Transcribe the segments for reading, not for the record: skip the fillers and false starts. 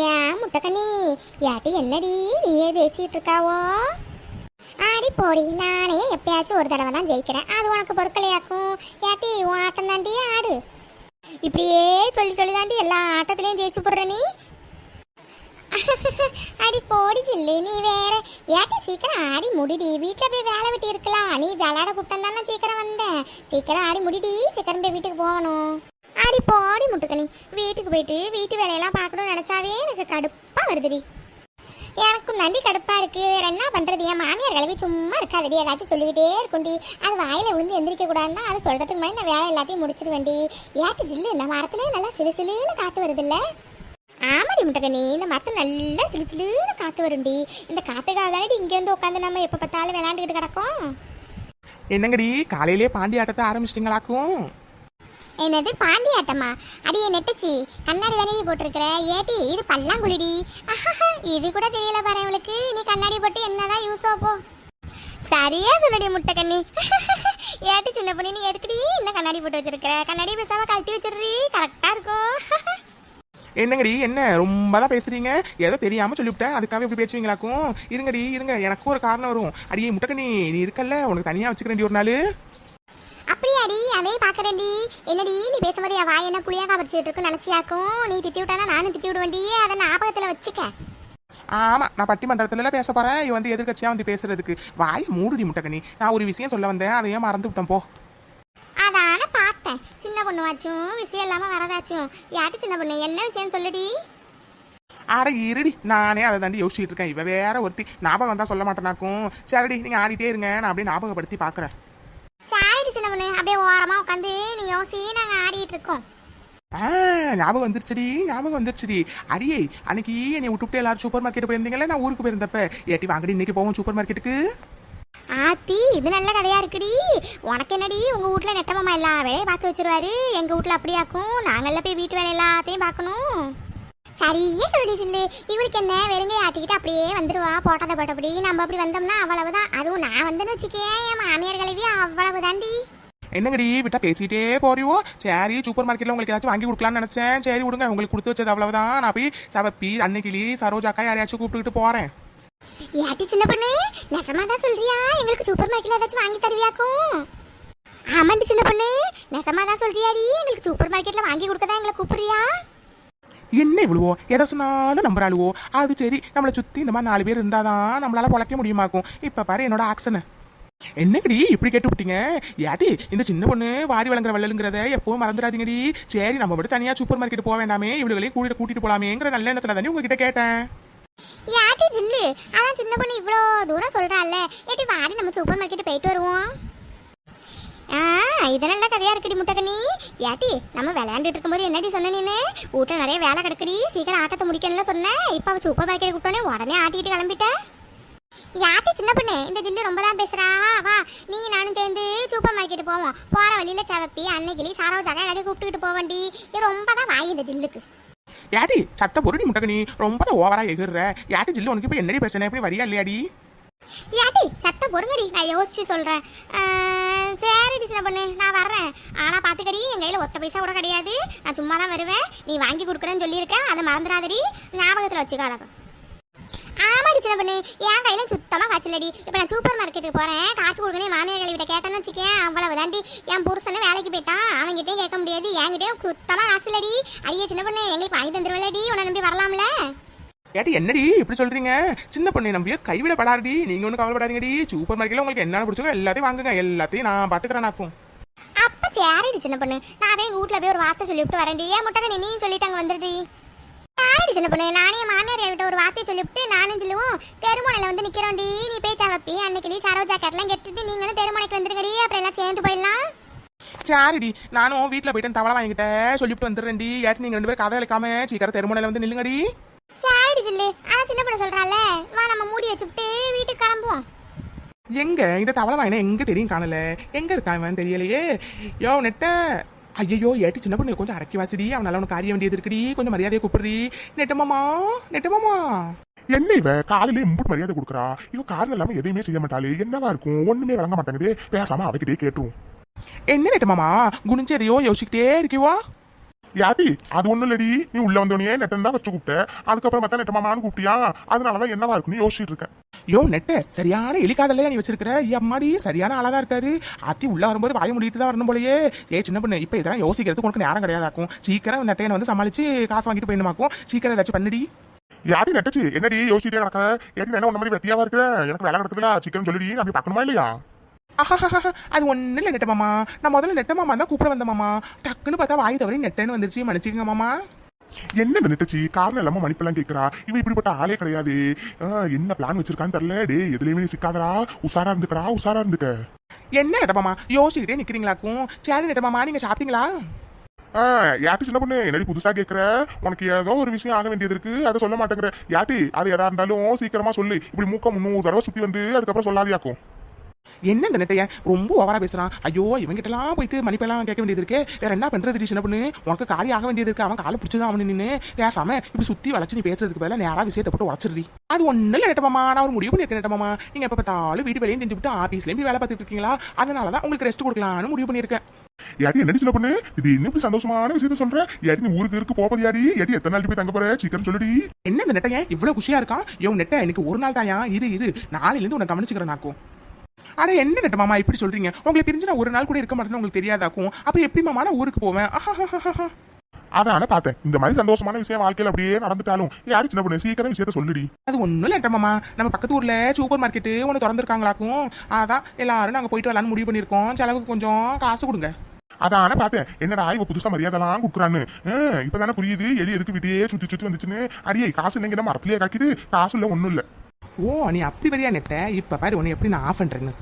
ஏன் முட்டைக்கண்ணி யாட்டி என்னடி நீயே ஜெயிச்சுக்கிட்டு இருக்காவோ? ஆடி போடி, நானே எப்பயாச்சும் ஒரு தடவை தான் ஜெயிக்கிறேன். அது உனக்கு பொருட்களையாக்கும். யாட்டி உன் ஆட்டம் தாண்டி ஆடு. இப்படியே சொல்லி சொல்லி தாண்டி எல்லா ஆட்டத்திலையும் ஜெயிச்சு போடுற நீ. அடி போடி சில்லு, நீ வேற. ஏட்டி சீக்கிரம் ஆடி முடிடி, வீட்டில் போய் வேலை விட்டு இருக்கலாம். நீ விளையாட கூட்டம் தானே சீக்கிரம் வந்தேன். சீக்கிரம் ஆடி முடிடி, சீக்கிரம் போய் வீட்டுக்கு போகணும். ஆடி போடி முட்டுக்கணி, வீட்டுக்கு போயிட்டு வீட்டு வேலையெல்லாம் பார்க்கணும்னு நினச்சாவே எனக்கு கடுப்பாக வருதுடி. எனக்கும் தாண்டி கடுப்பாக இருக்குது. வேற என்ன பண்ணுறது? என் மாமியார் கிளவி சும்மா இருக்காதடி, ஏதாச்சும் சொல்லிக்கிட்டே இருக்கும்டி. அது வாயில் விழுந்து எந்திரிக்க கூடாதுன்னா அது சொல்கிறதுக்கு மாதிரி நான் வேலை எல்லாத்தையும் முடிச்சிருவேண்டி. ஏட்டு ஜில்லு, இந்த மரத்துலேயே நல்லா சிலு சிலுன்னு காற்று வருதுல்ல? ஆமாடி முட்டைக்கண்ணி, இந்த மரத்தில் நல்லா சிலு சிலுன்னு காற்று வரும்டி. இந்த காற்றுக்காக தானே இங்கே வந்து உட்காந்து நம்ம எப்போ பார்த்தாலும் விளையாண்டுக்கிட்டு கிடக்கும். என்னங்கடி காலையிலே பாண்டி ஆட்டத்தை ஆரம்பிச்சிட்டிங்களாக்கும்? என்னது பாண்டி ஆட்டமா? அடியே நெட்டச்சி, கண்ணாடி தானே நீ போட்டிருக்கிற. ஏட்டி இது பல்லாங்குழிடி. இது கூட தெரியல பாரு இவளுக்கு. நீ கண்ணாடி போட்டு என்னதான் யூஸ் ஆப்போ? சரியா சொல்லடி முட்டைக்கண்ணி. ஏட்டி சின்ன பொண்ணு, நீ எதுக்குடி என்ன கண்ணாடி போட்டு வச்சிருக்கிற? கண்ணாடி பேசாம கழட்டி வச்சிடுறீ, கரெக்டா இருக்கும். என்னங்கடி என்ன ரொம்ப தான் பேசுறீங்க? ஏதோ தெரியாம சொல்லிவிட்டேன், அதுக்காக இப்படி பேசுவீங்களாக்கும்? இருங்கடி இருங்க, எனக்கும் ஒரு காரணம் வரும். அடியே முட்டைக்கண்ணி, நீ இருக்கல்ல, உனக்கு தனியா வச்சுக்கிறேன்டி ஒரு நாள். அப்படியாடி? அதையும் பார்க்குறேன்டி. என்னடி நீ பேசும்போது என் வாய் என்ன புளியாக படிச்சுட்டு இருக்குன்னு நினச்சியாக்கும். நீ திட்டி விட்டானா நானும் திட்டி விடுவேன்டி, அதை ஞாபகத்தில் வச்சுக்க. ஆமா, நான் பட்டிமன்றத்துல பேச போறேன். இவன் வந்து எதிர்கட்சியா வந்து பேசுறதுக்கு வாய் மூடுடி முட்டைக்கண்ணி. நான் ஒரு விஷயம் சொல்ல வந்தேன், அதையே மறந்து விட்டேன் போ. அதான பார்த்தேன். சின்ன பொண்ணுவாச்சும் விஷயம் இல்லாமல் வரதாச்சும். யாட்டு சின்ன பொண்ணு, என்ன விஷயம் சொல்லுடி. ஆட இருடி, நானே அதை தாண்டி யோசிச்சுட்டு இருக்கேன். இவ வேற ஒருத்தி ஞாபகம் வந்தா சொல்ல மாட்டேனாக்கும். சரிடி, நீங்க ஆடிட்டே இருங்க, நான் அப்படியே ஞாபகப்படுத்தி பாக்குறேன். சாரிடி சின்ன பொண்ணு, அப்படியே ஓரமா உட்காந்து நீ யோசி, நாங்க ஆடிட்டு இருக்கோம். ஞாபகம் வந்துருச்சுடி, ஞாபகம் வந்துருச்சுடி. அடியே, அன்னைக்கு என்னை விட்டுவிட்டு எல்லாரும் சூப்பர் மார்க்கெட் போயிருந்தீங்களே, நான் ஊருக்கு போயிருந்தப்ப. ஏட்டி வாங்கடி, இன்னைக்கு போவோம் சூப்பர் மார்க்கெட்டுக்கு. ஆத்தி, இது நல்ல கதையா இருக்குடி. உனக்கு என்னடி, உங்க வீட்டுல நெட்டமாமா எல்லா வேலையை பார்த்து வச்சிருவாரு. எங்க வீட்டுல அப்படியாக்கும், நாங்கள்ல போய் வீட்டு வேலை எல்லாத்தையும் பார்க்கணும். சரியே சொல்லி சொல்லு. இவளுக்கு என்ன வெறுங்க ஆட்டிக்கிட்டு அப்படியே வந்துடுவா போட்டாத போட்டபடி. நம்ம அப்படி வந்தோம்னா அவ்வளவுதான். அதுவும் நான் வந்தேன்னு வச்சுக்கே, என் மாமியார் கழுவி அவ்வளவு தாண்டி. என்னங்கடி விட்டா பேசிட்டே போறியோ? சரி, சூப்பர் மார்க்கெட்ல உங்களுக்கு ஏதாச்சும் வாங்கி கொடுக்கலாம்னு நினைச்சேன். சரி விடுங்க, உங்களுக்கு கொடுத்து வச்சது அவ்வளவுதான். நான் போய் சவப்பி, அன்னைக்கிளி, சரோஜாக்கா யாரையாச்சும் கூப்பிட்டுக்கிட்டு போறேன். ஏட்டி சின்ன பொண்ணு, நெசமாதான் சொல்றியா? எங்களுக்கு சூப்பர் மார்க்கெட்ல ஏதாச்சும் வாங்கி தருவியாக்கும்? ஆமாண்டி சின்ன பொண்ணு, நெசமாதான் சொல்றியாடி? எங்களுக்கு சூப்பர் மார்க்கெட்ல வாங்கி கொடுக்கதான் எங்களை கூப்பிடுறியா? என்ன இவ்வளவோ எதை சொன்னாலும் நம்புறாளுவோ? அது சரி, நம்மளை சுத்தி இந்த மாதிரி 4 பேர் இருந்தாதான் நம்மளால பொழைக்க முடியுமாக்கும். இப்ப பாரு என்னோட ஆக்சனை. என்னங்கடி இப்படி கேட்டு விட்டீங்க? ஏட்டி, இந்த சின்ன பொண்ணு வாரி வழங்குற வள்ளலுங்கிறத எப்பவும் மறந்துடாதீங்கடி. சரி, நம்ம மட்டும் தனியா சூப்பர் மார்க்கெட் போக வேண்டாமே, இவளுகளையும் கூட்டிட்டு போலாமேங்கிற நல்ல எண்ணத்துல தானே உங்ககிட்ட கேட்டேன். யாட்டி ஜில்லு, அதான் சின்ன பொண்ணு இவ்வளோ தூரம் சொல்றாள்ல, ஏட்டி வாடி நம்ம சூப்பர் மார்க்கெட் போயிட்டு வருவோம். இது நல்ல கதையா இருக்குடி முட்டைக்கண்ணி. ஏட்டி, நம்ம விளையாண்டுட்டு இருக்கும்போது என்னடி சொன்ன நீனு? வீட்டில் நிறைய வேலை கிடக்குடி, சீக்கிரம் ஆட்டத்தை முடிக்கணும்ல சொன்னேன். இப்போ அவள் சூப்பர் மார்க்கெட் கூப்பிட்டோன்னே உடனே ஆட்டிக்கிட்டு கிளம்பிட்ட. யாட்டி சின்ன பொண்ணு, இந்த ஜில்லு ரொம்ப தான் பேசுறா. வா, நீ நானும் சேர்ந்து சூப்பர் மார்க்கெட் போவோம். போற வழியில சவப்பி, அன்னைக்கிளி, சரோஜாக்கா எல்லாத்தையும் கூப்பிட்டுக்கிட்டு போவேண்டி. ரொம்ப தான் வாய் இந்த ஜில்லுக்கு. ஏட்டி சத்த பொருடி முட்டைக்கண்ணி, ரொம்ப தான் ஓவரா எகிர்ற. ஏட்டி ஜில்லு, உனக்கு இப்போ என்னடி பிரச்சனை? எப்படி வரியா இல்லையாடி? யாட்டி சத்த பொறுங்கடி, நான் யோசிச்சு சொல்றேன். சரிடி சின்ன பொண்ணு, நான் வர்றேன். ஆனா பாத்துக்கடி, என் கையில ஒத்த பைசா கூட கிடையாது. நான் சும்மா தான் வருவேன். நீ வாங்கி கொடுக்குறேன்னு சொல்லியிருக்கேன், அதை மறந்துடாதடி, ஞாபகத்துல வச்சுக்காத. ஆமாடி சின்ன பொண்ணு, என் கையில சுத்தமா காசு இல்லடி. இப்ப நான் சூப்பர் மார்க்கெட்டுக்கு போறேன், காசு கொடுக்கணும் மாமியார் கழிவிட்ட கேட்டேன்னு வச்சுக்கேன், அவ்வளவு தாண்டி. என் புருஷனை வேலைக்கு போயிட்டான், அவன்கிட்டயும் கேட்க முடியாது, என்கிட்டயும் சுத்தமா காசு இல்லடி. அடியே சின்ன பொண்ணு, எங்களுக்கு வாங்கி தந்துருவலடி, உன்னை நம்பி வரலாம்ல? ஏட்டி என்னடி இப்படி சொல்றீங்க? சின்ன பொண்ணு நம்பிய கைவிடப்படாதடி. நீங்க ஒன்றும் கவலைப்படாதீங்கடி. சூப்பர் மார்க்கெட்ல உங்களுக்கு என்ன பிடிச்சோ எல்லாத்தையும் வாங்குங்க, எல்லாத்தையும் நான் பாத்துக்கிறேனாக்கும். அப்ப சரிடி சின்ன பொண்ணு, நான் போய் எங்க வீட்டுல போய் ஒரு வார்த்தை சொல்லிவிட்டு வரேன்டி. ஏன் முட்டைக்கண்ணி, நீ சொல்லிட்டாங்க வந்துடுடி. சரிடி சின்ன பொண்ணு, நானே மாமியார் கிட்ட ஒரு வார்த்தையை சொல்லிவிட்டு நானும் சொல்லுவோம் தெருமுனையில வந்து நிக்கிறோண்டி. நீ போய் சவப்பி, அன்னைக்கிளி, சரோஜா கேட்டெல்லாம் கெட்டுட்டு நீங்களும் தெருமுனைக்கு வந்துருங்கடி. அப்புறம் எல்லாம் சேர்ந்து போயிடலாம். சரிடி, நானும் வீட்டுல போயிட்டு தவளை வாங்கிட்ட சொல்லிவிட்டு வந்துடுறேன்டி. ஏட்டி நீங்க 2 பேரும் கதை இழுக்காம சீக்கிரம் தெருமுனையில வந்து நில்லுங்கடி. சரிடி ஜில்லு, ஆனா சின்ன பொண்ணு சொல்றால, வா நம்ம மூடி வச்சுட்டு வீட்டுக்கு கிளம்புவோம். எங்க இந்த தவளை வாங்கினா எங்க தெரியும் காணல, எங்க இருக்கான் தெரியலையே. யோ நெட்ட, ஐயோ ஏட்டி சின்ன பொண்ணு கொஞ்சம் அடக்கி வாசிடி. அவனால உனக்கு காரிய வேண்டியது இருக்குடி, கொஞ்சம் மரியாதையை கூப்பிடுறி. நெட்டமாமா, நெட்டமாமா. என்ன இவ காலையிலே மும்புட் மரியாதை கொடுக்குறா? இவ காரணம் இல்லாம எதையுமே செய்ய மாட்டாளே, என்னவா இருக்கும்? ஒண்ணுமே வழங்க மாட்டேங்குது. பேசாம அவகிட்டே கேட்டுரும். என்ன நெட்டமாமா குனிஞ்சு எதையோ யோசிக்கிட்டே இருக்கிவா? யாட்டி அது ஒண்ணும் இல்லடி, நீ உள்ள வந்தோடனே நெட்டன் தான் ஃபர்ஸ்ட் கூப்பிட்ட, அதுக்கப்புறம் பார்த்தா நெட்டமாமான்னு கூப்பிட்டியா, அதனாலதான் என்னவா இருக்குன்னு யோசிச்சுட்டு இருக்கேன். யோ நெட்ட சரியான எலிக்காதல்லையா நீ வச்சிருக்கிற அம்மாடி, சரியான ஆளாதான் இருக்காரு. ஆத்தி உள்ள வரும்போது வாய முடிட்டு தான் வரணும் போலயே. சின்ன பொண்ணு இப்ப இதெல்லாம் யோசிக்கிறதுக்கு உனக்கு நேரம் கிடையாதாக்கும். சீக்கிரம் நெட்டையனை வந்து சமாளிச்சு காசு வாங்கிட்டு போயிடுமாக்கும். சீக்கிரம் ஏதாச்சும் பண்ணுடி. யாட்டி நெட்டச்சு என்னடி யோசிச்சுட்டே கிடக்க, ஏடி என்ன உன்ன மாதிரி வெட்டியாவா இருக்கிற, எனக்கு வேலை கிடக்குதுல, சீக்கிரம் சொல்லிடி, நான் போய் பார்க்கணுமா இல்லையா? அது ஒண்ணு இல்ல நெட்ட மாமா, நான் முதல்ல நெட்ட மாமா தான் கூப்பிட வந்த மாமா. டக்குன்னு பார்த்தா வாய் தவறி நெட்டன்னு வந்துருச்சு, மன்னிச்சுக்கங்க மாமா. என்ன நெட்டச்சி காரணம் இல்லாம மன்னிப்பெல்லாம் கேட்கறா, இவன் இப்படிப்பட்ட ஆளே கிடையாது. என்ன பிளான் வச்சிருக்கான்னு தெரியல. டே எதுலயுமே சிக்காதரா, உசாரா இருந்துக்கடா, உசாரா இருந்துக்க. என்ன நெட்ட மாமா யோசிச்சுக்கிட்டே நிக்கிறீங்களாக்கும். சரி நெட்ட மாமா நீங்க சாப்பிட்டீங்களா? யாட்டி சின்ன பொண்ணு என்னடி புதுசா கேட்கற, உனக்கு ஏதோ ஒரு விஷயம் ஆக வேண்டியது இருக்கு, அதை சொல்ல மாட்டேங்கிற. யாட்டி அது எதா இருந்தாலும் சீக்கிரமா சொல்லு, இப்படி மூக்க 300 தடவை சுத்தி வந்து அதுக்கப்புறம் சொல்லாதியாக்கும். என்ன இந்த நெட்டைய ரொம்ப ஓவரா பேசுறான். ஐயோ இவங்கிட்டலாம் போயிட்டு மன்னிப்பெல்லாம் கேட்க வேண்டியது இருக்கு. வேற என்ன பண்றது சின்ன பொண்ணு, உனக்கு காரியம் ஆக வேண்டியது இருக்கு. அவன் காலை பிடிச்சதான் அவனு நின்று பேசாம இப்படி சுத்தி வளைச்சு நீ பேசுறதுக்கு பதிலாக நேரா விஷயத்தை போட்டு உடச்சிடுறி. அது ஒண்ணு இல்ல நெட்டமாமா, நான் ஒரு முடிவு பண்ணிருக்கேன் நெட்டமாமா. நீங்க எப்ப பார்த்தாலும் வீட்டு வேலையும் செஞ்சுட்டு ஆபீஸ்லயும் போய் வேலை பார்த்துட்டு இருக்கீங்களா, அதனாலதான் உங்களுக்கு ரெஸ்ட் கொடுக்கலாம்னு முடிவு பண்ணிருக்கேன். யாட்டி என்ன சின்ன பொண்ணு இது இன்னும் இப்படி சந்தோஷமான விஷயத்த சொல்ற, யாட்டி நீ ஊருக்கு இருக்கு போப்பது யாடி, யாட்டி எத்தனை நாள் போய் தங்க போற, சீக்கிரம் சொல்லுடி. என்ன இந்த நெட்டைய இவ்வளவு குஷியா இருக்கான். இவன் நெட்ட எனக்கு ஒரு நாள் தாயா, இரு நாளையில இருந்து உன்னை கவனிச்சுக்கிறேன் நாக்கும். அட என்ன நெட்ட மாமா இப்படி சொல்றீங்க, உங்களுக்கு பிரிஞ்சு நான் ஒரு நாள் கூட இருக்க மாட்டேன்னு உங்களுக்கு தெரியாதாக்கும். அப்ப எப்படி மாமா நான் ஊருக்கு போவேன்? அதான பார்த்தேன், இந்த மாதிரி சந்தோஷமான விஷயம் வாழ்க்கையில அப்படியே நடந்துட்டாலும் யாரு சின்ன பொண்ணு சீக்கிரம் விஷயத்த சொல்லுடி. அது ஒண்ணும் இல்ல நெட்ட மாமா, நம்ம பக்கத்து ஊர்ல சூப்பர் மார்க்கெட்டு ஒன்று திறந்துருக்காங்களாக்கும். அதான் எல்லாரும் நாங்க போயிட்டு வரலான்னு முடிவு பண்ணிருக்கோம். செலவுக்கு கொஞ்சம் காசு கொடுங்க. அதான பார்த்தேன், என்னடா இவ புதுசா மரியாதைலாம் கொடுக்குறான்னு. இப்பதானே புரியுது எலி எதுக்கு வீட்டையே சுத்தி சுத்தி வந்துச்சுன்னு. அடியே காசு என்னங்க மரத்துலயே காக்குது, காசு இல்ல ஒண்ணும் இல்ல. ஓ நீ அப்படி வரியா நெட்ட, இப்ப பாரு உன்னை எப்படி நான் ஆஃப் பண்றேன்னு.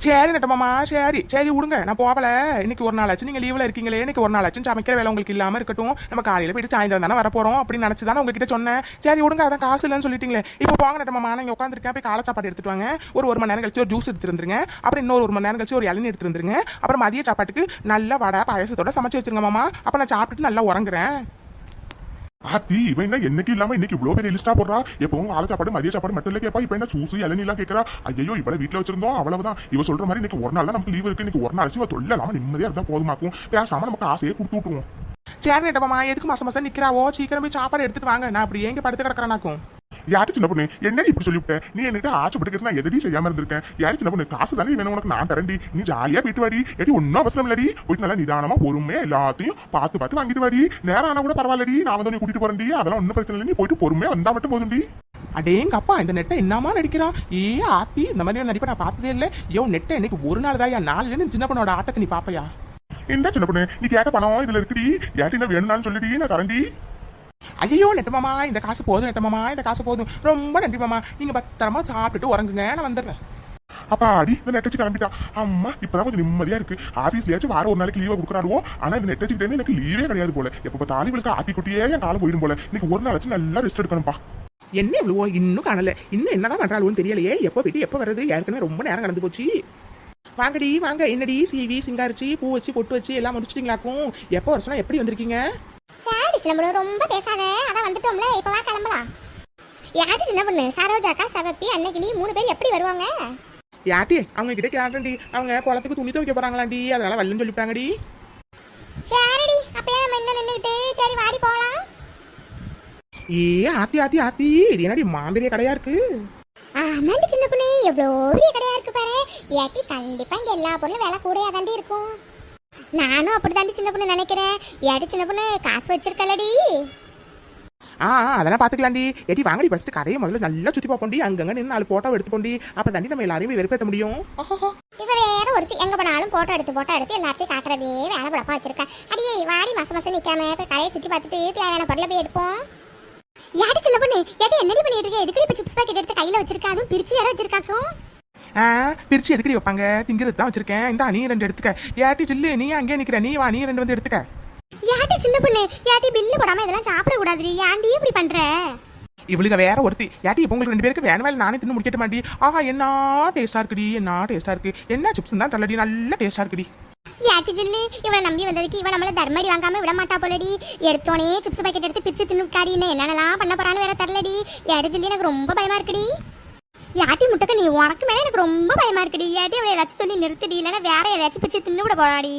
சரி நெட்டமாமா சரி விடுங்க, நான் போகல. இன்னைக்கு ஒரு நாள் ஆச்சு நீங்க லீவ்ல இருக்கீங்களே, இன்னைக்கு ஒரு நாள் ஆச்சு சமைக்கிற வேலை உங்களுக்கு இல்லாம இருக்கட்டும். நம்ம காலையில போயிட்டு சாயந்தரம் தானே வர போறோம் அப்படின்னு நினைச்சுதானே உங்ககிட்ட சொன்னேன். சரி விடுங்க, அதான் காசு இல்லைன்னு சொல்லிட்டீங்களே. இப்போ போங்க நெட்டமாமா, நான் இங்க உட்காந்துருக்கேன், போய் காலை சாப்பாடு எடுத்துட்டு வாங்க. ஒரு மணி நேரம் கழிச்சு ஒரு ஜூஸ் எடுத்துட்டு வந்துருங்க. அப்புறம் இன்னொரு 1 மணி நேரம் கழிச்சு ஒரு இளநீர் எடுத்துட்டு வந்துருங்க. அப்புறம் மதிய சாப்பாட்டுக்கு நல்ல வடை பாயசத்தோட சமைச்சு வச்சிருங்க மாமா. அப்ப நான் சாப்பிட்டுட்டு நல்லா உறங்குறேன். ஆத்தி இவன் என்ன என்னைக்கு இல்லாம இன்னைக்கு இவ்வளவு பெரிய லிஸ்டா போடுறா. எப்பவும் ஆளு சாப்பாடு மதிய சாப்பாடு மட்டும் இல்ல கேப்பா, இப்ப என்ன சூசு இளநீ எல்லாம் கேட்கறா. ஐயோ இவ்வளவு வீட்டுல வச்சிருந்தோம் அவ்வளவுதான். இவ சொல்ற மாதிரி இன்னைக்கு ஒரு நாள் தான் நமக்கு லீவ் இருக்கு, இன்னைக்கு ஒரு நாள் இவ தொல்ல இல்லாம நிம்மதியா இருந்தா போதுமாக்கும். பேசாம நமக்கு ஆசையை கொடுத்து விட்டுருவோம். சரி நெட்டமாமா எதுக்கு மாசம் நிக்கிறாவோ, சீக்கிரம் போய் சாப்பாடு எடுத்துட்டு வாங்க. நான் அப்படி எங்க படுத்து கிடக்குறேனாக்கும். யாரு சின்ன பொண்ணு என்னடி இப்படி சொல்லிவிட்டேன், நீ என்கிட்ட ஆசைப்பட்டுக்கிறது நான் எதடி செய்யாம இருந்திருக்கேன். யாரு சின்ன பொண்ணு காசு தானே வேணும் உனக்கு, நான் தரண்டி, நீ ஜாலியா போயிட்டு வாடி. எடி ஒன்னும் அவசரம் இல்லடி, போயிட்டு நல்லா நிதானமா பொறுமையா எல்லாத்தையும் பார்த்து வாங்கிட்டு வாடி. நேரம் ஆனா கூட பரவாயில்லடி, நான் வந்து நீ கூட்டிட்டு போறேன்டி, அதெல்லாம் ஒன்னும் பிரச்சனை இல்லை. நீ போயிட்டு பொறுமையா வந்தா மட்டும் போதும்டி. அடேங்க அப்பா இந்த நெட்டை என்னமா நடிக்கிறான். ஆத்தி இந்த மாதிரி நடிப்பை நான் பார்த்ததே இல்லை. நெட்டை இன்னைக்கு ஒரு நாள் தான், நாளில இருந்து சின்ன பொண்ணோட ஆட்டத்தை நீ பாப்பையா? இந்த சின்ன பொண்ணு நீ கேட்ட பணம் இதுல இருக்குடி, யார்ட்டி என்ன வேணும்னாலும் சொல்லிடி, நான் தரண்டி. ஐயோ நெட்டமாமா இந்த காசு போதும், நெட்டமாமா இந்த காசு போதும், ரொம்ப நன்றி மாமா. நீங்க பத்திரமா சாப்பிட்டுட்டு உறங்குங்க, நான் வந்துடுறேன். அப்பா அடி இந்த நெட்டச்சு கிளம்பிட்டா. அம்மா இப்பதான் கொஞ்சம் நிம்மதியா இருக்கு. ஆபீஸ்லயாச்சும் வாரம் ஒரு நாளைக்கு லீவா கொடுக்குறாடுவோம். ஆனா இந்த நெட்டச்சுக்கிட்டே இருந்து எனக்கு லீவே கிடையாது போல. எப்ப பார்த்தாலும் இவளுக்கு ஆட்டி குட்டியே என் காலம் போயிடும் போல. இன்னைக்கு ஒரு நாளாச்சும் நல்லா ரெஸ்ட் எடுக்கணும்பா. என்ன இவ்வளவோ இன்னும் காணல, இன்னும் என்னதான் பண்றாளுன்னு தெரியலையே. எப்போ போயிட்டு எப்போ வருது, ஏற்கனவே ரொம்ப நேரம் கடந்து போச்சு. வாங்கடி வாங்க, என்னடி சிவி சிங்காரிச்சு பூ வச்சு பொட்டு வச்சு எல்லாம் முடிச்சிட்டீங்களாக்கும். எப்போ வர சொன்னா எப்படி வந்திருக்கீங்க? சரி சின்ன பொண்ணு ரொம்ப பேசாத, அதான் வந்துட்டோம்ல, இப்ப வா கிளம்பலாம். யாரு சின்ன பொண்ணு, சரோஜாக்கா சவப்பி அன்னைக்கிளி 3 பேர் எப்படி வருவாங்க? யாட்டி அவங்க கிட்ட கேட்டேன்டி, அவங்க குளத்துக்கு துணி துவைக்க போறாங்களாண்டி, அதனால வரலன்னு சொல்லிட்டாங்கடி. சரிடி அப்பயே நம்ம இன்னும் நின்றுட்டு சரி வாடி போகலாம். ஆத்தி இது என்னடி மாம்பெரிய கடையா இருக்கு. ஆமாண்டி சின்ன பொண்ணு, எவ்வளோ பெரிய கடையா இருக்கு பாரு. ஏட்டி கண்டிப்பா இங்க எல்லா பொருளும் விலை கூடயா தாண்டி இருக்கும். நானும் அப்படி தாண்டி சின்ன பொண்ணு நினைக்கிறேன். ஏட்டி சின்ன பொண்ணு காசு வச்சிருக்கலடி? அதெல்லாம் பாத்துக்கலாண்டி. ஏட்டி வாங்கடி ஃபர்ஸ்ட் கடையை முதல்ல நல்லா சுத்தி பார்ப்போண்டி. அங்கங்க நின்று 4 போட்டோ எடுத்துக்கோண்டி. அப்ப தாண்டி நம்ம எல்லாரையும் வெறுப்பேற்ற முடியும். இவ வேற ஒருத்தி எங்க போனாலும் போட்டோ எடுத்து எல்லாத்தையும் காட்டுறதே வேலை பழப்பா வச்சிருக்கா. அடியே வாடி மாசம் நிக்காம இப்ப கடையை சுத்தி பார்த்துட்டு தேவையான பொருளை போய் எடுப்போம். யாரு சின்ன பொண்ணு, ஏட்டி என்னடி பண்ணிட்டு இருக்க? எதுக்கு இப்ப சிப்ஸ் பாக்கெட் எடுத்து கையில வச்சிருக்கா? அதுவும் பிரிச்சு யாரும் வச்சிருக்காக்கும். பிரிச்சு எதுக்கடி வைப்பாங்க, திங்கிறது தான் வச்சிருக்கேன். இந்த நீ 2 எடுத்துக்க. ஏட்டி சில்லு நீ அங்கே நிக்கிற, நீ வா நீ 2 வந்து எடுத்துக்க. யாட்டி சின்ன பொண்ணு, யாட்டி பில்லு போடாம இதெல்லாம் சாப்பிட கூடாதுடி, ஏன்டி இப்படி பண்ற? இவளுக்கு வேற ஒருத்தி. யாட்டி இப்போ உங்களுக்கு 2 பேருக்கு வேணும் வேலை நானே தின்னு முடிக்கட்ட மாட்டி. என்ன டேஸ்டா இருக்குடி, என்ன டேஸ்டா இருக்கு, என்ன சிப்ஸ் தான் தள்ளடி, நல்ல டேஸ்டா இருக்குடி. யாட்டி ஜில்லு இவளை நம்பி வந்ததுக்கு இவன் நம்மள தர்மடி வாங்காம விட மாட்டா போலடி. எடுத்தோனே சிப்ஸ் பாக்கெட் எடுத்து பிரிச்சு தின்னுட்டாடி. என்னென்னலாம் பண்ண போறான்னு வேற தரலடி. யாட்டி ஜில்லி எனக்கு ரொம்ப பயமா இருக்குடி. யாட்டி முட்டக்க நீ உனக்கு மேல எனக்கு ரொம்ப பயமா இருக்குடி. யாட்டி அவளை ஏதாச்சும் சொல்லி நிறுத்திடி, இல்லைன்னா வேற ஏதாச்சும் பிரிச்சு தின்னு விட போறாடி.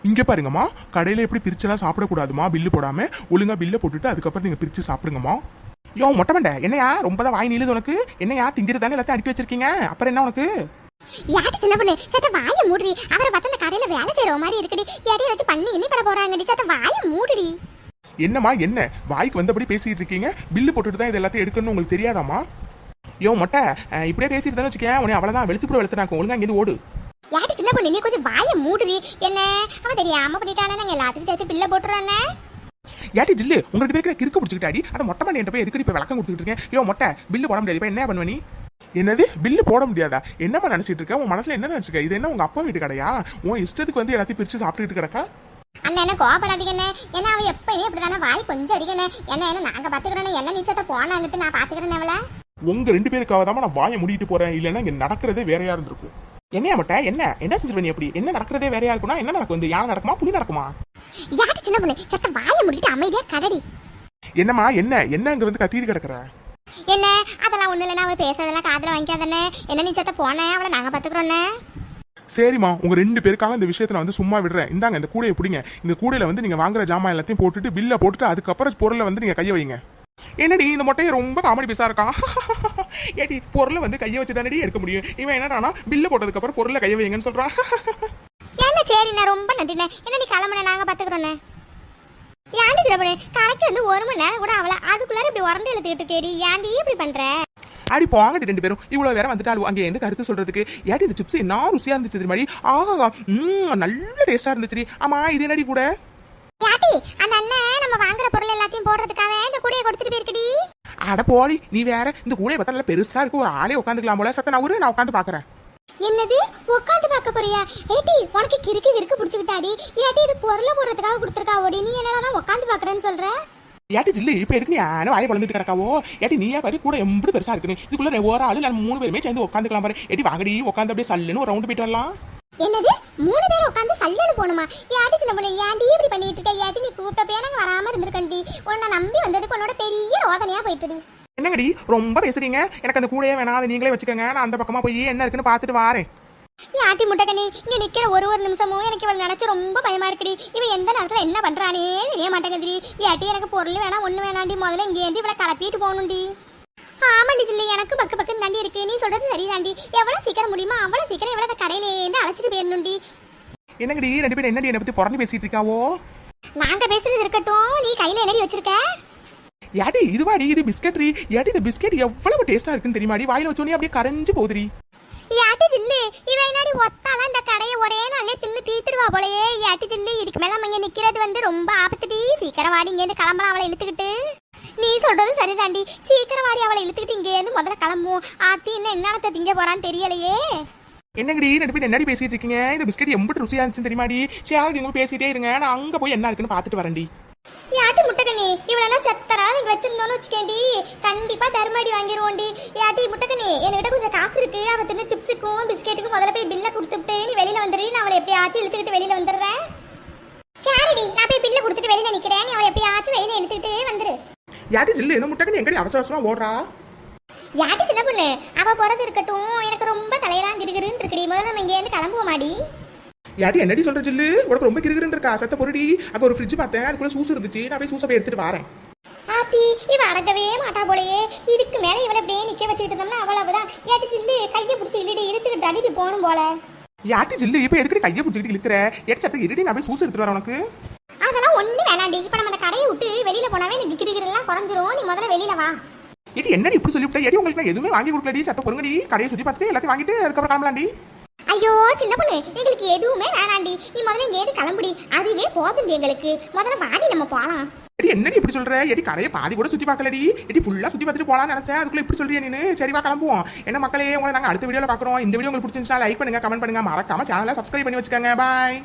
இங்க பாருங்கம்மா, கடையில எப்படி பிரிச்செல்லாம் சாப்பிடக்கூடாதுமா, பில்லு போடாம ஒழுங்கா பில்லை போட்டுட்டு அதுக்கப்புறம் நீங்க பிரிச்சு சாப்பிடுங்கம்மா. யோ மொட்டை மண்டை, என்னையா ரொம்ப தான் வாய் நீளுது உனக்கு? என்னையா திங்கிறதானே எல்லாத்தையும் அனுப்பி வச்சிருக்கீங்க, அப்புறம் என்ன உனக்கு? யாட்டி சின்ன பொண்ணு சத்த வாயை மூடுடி. அவரை பார்த்தா அந்த கடையில வேலை செய்யற மாதிரி இருக்குடி. எடைய வச்சு பண்ணி இன்னி பண்ண போறாங்கடி. சத்த வாயை மூடுடி. என்னம்மா என்ன வாய்க்கு வந்தபடி பேசிட்டு இருக்கீங்க? பில்லு போட்டுட்டு தான் இது எல்லாத்தையும் எடுக்கணும்னு உங்களுக்கு தெரியாதாமா? யோ மொட்டை, இப்படியே பேசிட்டு தானே வச்சுக்கேன், உன்னை அவ்வளவுதான் வெளுத்துப்பட வெளுத்துனாக்கும். ஒழுங்கா இங்கே ஓடு. யாட்டி சின்ன பொண்ணு, நீ கொஞ்சம் வாயை மூடுடி. என்ன அவன் தெரியாம பண்ணிட்டானே, நாங்க எல்லாத்துக்கும் சேர்த்து பில்ல போட்டுறோன்னே. யாட்டி ஜில்லு, உங்களுக்கு பேருக்கு கிறுக்கு பிடிச்சிக்கிட்டாடி. அதை மொட்டை பண்ணி என்கிட்ட போய் எதுக்கு இப்ப விளக்கம் கொடுத்துட்டு இருக்கேன்? யோ மொட்டை, பில்லு போட முடியாது, இப்ப என்ன பண்ணுவ நீ? என்னது பில்லு போட முடியாதா? என்னம்மா நினைச்சிட்டு இருக்க? உன் மனசுல என்ன நினைச்சுக்க? இது என்ன உங்க அப்பா வீட்டு கடையா? உன் இஷ்டத்துக்கு வந்து எல்லாத்தையும் பிரிச்சு சாப்பிட்டுட்டு கிடக்கா? அண்ணா என்ன கோவப்படாதீங்கண்ணே. ஏன்னா அவன் எப்பயுமே இப்படிதானே வாய் கொஞ்சம் அடிக்கண்ணே. என்ன நாங்க பாத்துக்கிறோன்னு என்ன நிச்சயத்தை போனாங்கிட்டு நான் பாத்துக்கிறேன். அவளை உங்க 2 பேருக்காக தான் நான் வாயை முடிட்டு போறேன். இல்லைன்னா இங்க நடக்கிறதே வேறையா இருந்திருக்கும். என்னையா மட்டை, என்ன செஞ்சிருவ நீ? எப்படி என்ன நடக்கிறதே வேறையா இருக்கும்னா என்ன நடக்கும்? இந்த யானை நடக்குமா, புலி நடக்குமா? யாட்டி சின்ன பொண்ணு சத்த வாயை முடிட்டு அமைதியா கடடி. என்னம்மா என்ன அங்க வந்து கத்திட்டு கிடக்குற? என்ன அதெல்லாம் ஒண்ணு இல்லைன்னா அவ பேசுறதெல்லாம் காதுல வாங்கிக்காதண்ணே. என்ன நிச்சயத்தை போனேன், அவளை நாங்க பாத்துக்கிறோன்னே. சரிம்மா, உங்க 2 பேருக்காக இந்த விஷயத்துல வந்து சும்மா விடுறேன். இந்தாங்க இந்த கூடையை பிடிங்க. இந்த கூடையில வந்து நீங்க வாங்குற ஜாமான் எல்லாத்தையும் போட்டுட்டு பில்ல போட்டுட்டு அதுக்கப்புறம் பொருளை வந்து நீங்க கைய வைங்க. என்னடி இந்த மொட்டையை ரொம்ப காமெடி பீஸா இருக்கான். ஏடி பொருளை வந்து கைய வச்சு தானடி எடுக்க முடியும். இவன் என்னடானா பில்ல போட்டதுக்கு அப்புறம் பொருளை கைய வைங்கன்னு சொல்றான். என்ன சரிண்ணே, ரொம்ப நன்றிண்ணே. என்ன நீ கிளம்புன, நாங்க பாத்துக்கிறோண்ணே. ஏன்டி சின்ன பொண்ணு கரெக்ட் வந்து 1 மணி நேரம் கூட அவளை அதுக்குள்ளார இப்படி உரண்டு எழுத்துக்கிட்டு கேடி. ஏன்டி இப்படி பண்ற? அடி போங்கடி 2 பேரும். இவ்வளவு வேற வந்துட்டாலும் அங்கே எந்த கருத்து சொல்றதுக்கு. ஏடி இந்த சிப்ஸ் என்ன ருசியா இருந்துச்சு தெரியுமாடி? ஆகா நல்ல டேஸ்டா இருந்துச்சு. ஆமா இது என்னடி கூட? யாட்டி அந்த அண்ணன் நம்ம வாங்குற பொருள் எல்லாத்தையும் போடுறதுக்காக இந்த கூடையை கொடுத்துட்டு போயிருக்கடி. அட போடி நீ வேற. இந்த கூடையை பார்த்தா நல்லா பெருசா இருக்கு, ஒரு ஆளே உட்காந்துக்கலாம் போல. சத்த நான் உட்காந்து பாக்குறேன். என்னது உட்காந்து பார்க்க போறியா? ஏட்டி உனக்கு கிறுக்கு பிடிச்சுக்கிட்டாடி. ஏட்டி இது பொருளை போடுறதுக்காக கொடுத்துருக்கா ஓடி. நீ என்னடா உட்காந்து பாக்குறேன்னு சொல்ற? ஏட்டி ஜில்லு இப்ப எதுக்கு நீ வாயை பழந்துட்டு கிடக்காவோ? ஏட்டி நீயா பாரு கூட எப்படி பெருசா இருக்குன்னு. இதுக்குள்ள ஒரு ஆளு நம்ம 3 பேருமே சேர்ந்து உட்காந்துக்கலாம் பாரு. ஏட்டி வாங்கடி உட்காந்து அப்படியே சல்லுன்னு ஒரு ரவுண்டு போயிட்டு வரலாம். என்னது 3 பேர் உட்காந்து சல்லன்னு போணுமா? யாட்டி சின்ன பொண்ணு ஏன்டி இப்படி பண்ணிட்டு இருக்க? யாட்டி நீ கூப்பிட்டப்பே நாங்க வராம இருந்திருக்கண்டி. உன்னை நம்பி வந்ததுக்கு உன்னோட பெரிய ரோதனையா போயிட்டுடி. என்னங்கடி ரொம்ப பேசுறீங்க? எனக்கு அந்த கூடையே வேணாம், அதை நீங்களே வச்சுக்கோங்க. நான் அந்த பக்கமா போய் என்ன இருக்குன்னு பாத்துட்டு வாரேன். யாட்டி முட்டைக்கண்ணி இங்க நிக்கிற ஒரு நிமிஷமும் எனக்கு இவள் நினைச்சு ரொம்ப பயமா இருக்குடி. இவன் எந்த நேரத்துல என்ன பண்றானே தெரிய மாட்டேங்குதுடி. யாட்டி எனக்கு பொருள் வேணாம் ஒண்ணு வேணாண்டி. முதல்ல இங்க இருந்து இவளை கிளப்பிட்டு போகணும்டி. ஆமாண்டி சில்லி, எனக்கு பக்கு தாண்டி இருக்கு. நீ சொல்றது சரிதாண்டி. எவ்வளவு சீக்கிரம் முடியுமா அவ்வளவு சீக்கிரம் இவ்வளவு கடையிலேருந்து அழைச்சிட்டு போயிடணும்டி. என்னங்கடி 2 பேரும் என்னடி என்னை பத்தி புறந்து பேசிட்டு இருக்காவோ? நாங்க பேசுறது இருக்கட்டும், நீ கையில என்னடி வச்சிருக்க? யாட்டி இதுவாடி, இது பிஸ்கட்ரி. யாட்டி இந்த பிஸ்கட் எவ்வளவு டேஸ்டா இருக்குன்னு தெரியுமாடி? வாயில வச்சோன்னே அப்படியே கரைஞ்சு போகுதுடி. யாட்டி சில்லு இவன் என்னடி ஒத்தாலாம் இந்த கடையை ஒரே நாளே தின்னு தீத்துருவா போலயே. யாட்டி சில்லு இதுக்கு மேல நம்ம இங்க நிக்கிறது வந்து ரொம்ப ஆபத்துடி. சீக்கிரம் வாடி இங்க இருந்து கிளம்பலாம் அவளை இழுத்துக்கிட்டு. நீ சொல்றது சரிதாண்டி, சீக்கிரம் வாடி அவளை இழுத்துக்கிட்டு இங்க இருந்து முதல்ல கிளம்புவோம். ஆத்தி இன்னும் என்னத்தை திங்க போறான்னு தெரியலையே. என்னங்கடி 2 பேரும் என்னடி பேசிட்டு இருக்கீங்க? இந்த பிஸ்கட் எம்பிட்டு ருசியா இருந்துச்சுன்னு தெரியுமாடி? சரி நீங்க பேசிட்டே இருங்க, நான் அங்க போய் என்ன இருக்குன்னு பாத்துட்டு வரேன்டி. யாட்டி முட்டைக்கண்ணி இவளெல்லாம் செத்தரா நீங்க வச்சிருந்தோன்னு வச்சுக்கேண்டி கண்டிப்பா தர்மடி வாங்கிடுவோண்டி. யாட்டி முட்டைக்கண்ணி என்கிட்ட கொஞ்சம் காசு இருக்கு. அவ தின்ன சிப்ஸுக்கும் பிஸ்கெட்டுக்கும் முதல்ல போய் பில்ல கொடுத்துட்டு நீ வெளியில வந்துடுறீ. நான் அவளை எப்படியாச்சும் இழுத்துக்கிட்டு வெளியில வந்துடுறேன். சரிடி நான் போய் பில்ல கொடுத்துட்டு வெளியில நிக்கிறேன். நீ அவளை எப்படியாச்சும் வெளியில இழுத்துக்கிட்டு வந்துரு. யாட்டி ஜில்லு என்ன முட்டைக்கண்ணி எங்கடி அவசர அவசரமா ஓடுறா? யாட்டி சின்ன பொண்ணு அவ போறது இருக்கட்டும், எனக்கு ரொம்ப தலையெல்லாம் கிருகிருன்னு இருக்குடி. முதல்ல நம்ம இங்க இருந்து கிளம்புவோமாடி. யாட்டி என்னடி சொல்ற ஜில்லு? உனக்கு ரொம்ப கிறுகிறுன்னு இருக்கா? சத்த பொருடி. அங்க ஒரு ஃப்ரிட்ஜ் பார்த்தேன், அதுக்குள்ள சூஸ் இருந்துச்சு. நான் போய் சூஸை போய் எடுத்துட்டு வரேன். ஆத்தி இவ அடங்கவே மாட்டா போலயே. இதுக்கு மேல இவளை அப்படியே நிக்க வச்சுக்கிட்டு இருந்தோம்னா அவ்வளவுதான். யாட்டி சில்லு கையை பிடிச்சி இல்லடி இழுத்துக்கிட்டு அடிப்பி போகணும் போல. யாட்டி ஜில்லு இப்ப எதுக்கடி கையை பிடிச்சிக்கிட்டு இழுக்கிற? எட்டு சத்த இருடி, நான் போய் சூஸ் எடுத்துட்டு வரேன் உனக்கு. அதெல்லாம் ஒண்ணு வேணாண்டி. இப்ப நம்ம அந்த கடையை விட்டு வெளியில போனாவே எனக்கு கிறுகிறுலாம் குறைஞ்சிரும். நீ முதல்ல வெளியில வா. ஏடி என்னடி இப்படி சொல்லிவிட்டா? ஏடி உங்களுக்கு நான் எதுவுமே வாங்கி கொடுக்கலடி. சத்த பொறுங்கடி, கடையை சுத்தி பார்த்துட்டு எல்லாத்தையும் வாங்கிட்டு அதுக்கப்புறம் கிளம்பலாண்டி. ஐயோ சின்ன பொண்ணு எங்களுக்கு எதுவுமே வேணாண்டி. நீ முதல்ல இங்க ஏது கிளம்புடி, அதுவே போதுண்டி எங்களுக்கு. முதல்ல வாடி நம்ம போலாம். எடி என்னடி இப்படி சொல்ற? எடி கடையை பாதி கூட சுத்தி பார்க்கலடி. எடி ஃபுல்லா சுத்தி பார்த்துட்டு போலாம்னு நினைச்சேன், அதுக்குள்ள இப்படி சொல்றியா நீனு? சரி வா கிளம்புவோம். என்ன மக்களே, உங்களை நாங்க அடுத்த வீடியோல பாக்குறோம். இந்த வீடியோ உங்களுக்கு பிடிச்சிருந்துச்சுன்னா லைக் பண்ணுங்க, கமெண்ட் பண்ணுங்க, மறக்காம சேனலை சப்ஸ்கிரைப் பண்ணி வச்சுக்கோங்க. பாய்.